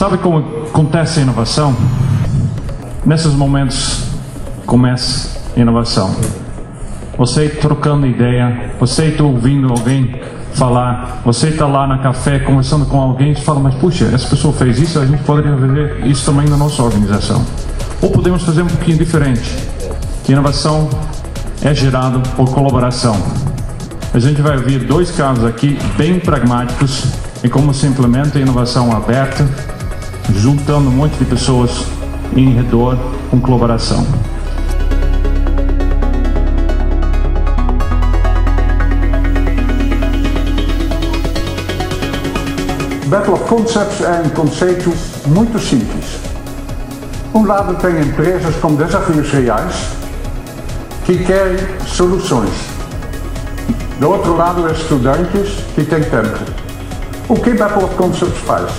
Sabe como acontece a inovação? Nesses momentos começa a inovação. Você trocando ideia, você está ouvindo alguém falar, você está lá no café conversando com alguém e fala, mas puxa, essa pessoa fez isso, a gente poderia fazer isso também na nossa organização. Ou podemos fazer um pouquinho diferente. Inovação é gerada por colaboração. A gente vai ver dois casos aqui bem pragmáticos em como se implementa a inovação aberta, juntando um monte de pessoas em redor com colaboração. Battle of Concepts é um conceito muito simples. Um lado tem empresas com desafios reais que querem soluções. Do outro lado, estudantes que têm tempo. O que Battle of Concepts faz?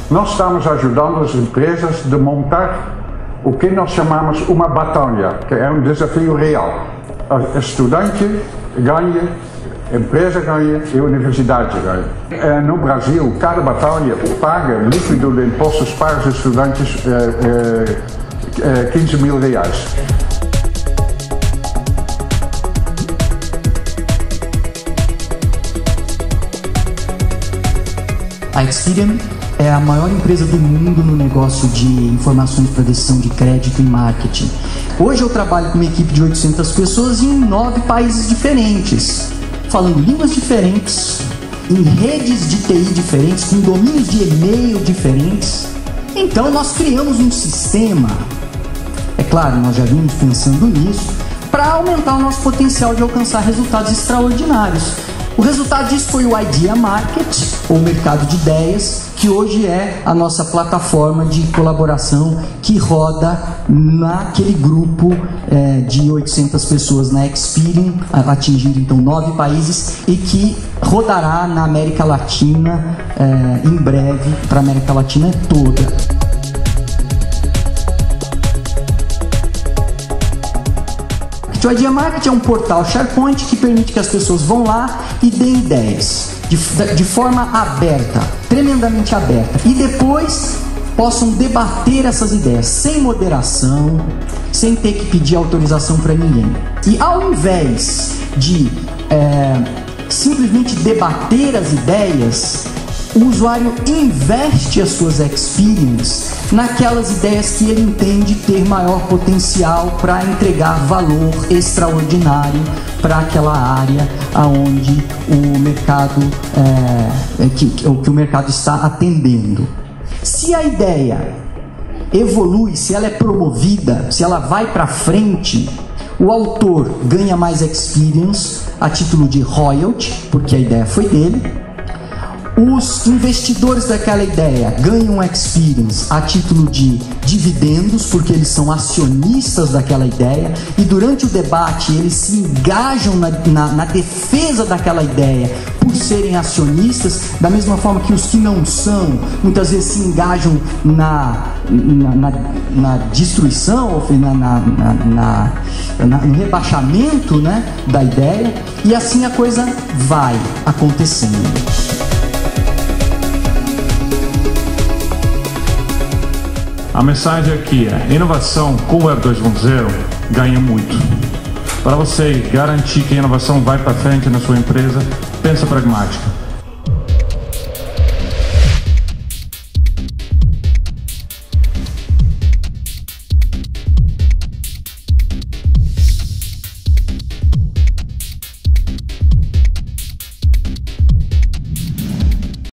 Nós estamos ajudando as empresas a montar o que nós chamamos uma batalha, que é um desafio real. O estudante ganha, a empresa ganha e a universidade ganha. No Brasil, cada batalha paga líquido de impostos para os estudantes R$15 mil. A Experian é a maior empresa do mundo no negócio de informações para decisão de crédito e marketing. Hoje eu trabalho com uma equipe de 800 pessoas em 9 países diferentes, falando línguas diferentes, em redes de TI diferentes, com domínios de e-mail diferentes. Então nós criamos um sistema, é claro, nós já vimos pensando nisso, para aumentar o nosso potencial de alcançar resultados extraordinários. O resultado disso foi o Idea Market, ou mercado de ideias, que hoje é a nossa plataforma de colaboração que roda naquele grupo de 800 pessoas na Experian, atingindo então 9 países, e que rodará na América Latina em breve, para a América Latina toda. O Idea Market é um portal SharePoint que permite que as pessoas vão lá e deem ideias de forma aberta, tremendamente aberta, e depois possam debater essas ideias sem moderação, sem ter que pedir autorização para ninguém. E ao invés de simplesmente debater as ideias, o usuário investe as suas experiences naquelas ideias que ele entende ter maior potencial para entregar valor extraordinário para aquela área aonde o mercado que o mercado está atendendo. Se a ideia evolui, se ela é promovida, se ela vai para frente, o autor ganha mais experience a título de royalty, porque a ideia foi dele. Os investidores daquela ideia ganham experience a título de dividendos, porque eles são acionistas daquela ideia, e durante o debate eles se engajam na defesa daquela ideia por serem acionistas, da mesma forma que os que não são, muitas vezes se engajam na destruição, ou no rebaixamento, né, da ideia, e assim a coisa vai acontecendo. A mensagem aqui é: inovação com o Web 2.0 ganha muito. Para você garantir que a inovação vai para frente na sua empresa, pensa pragmática.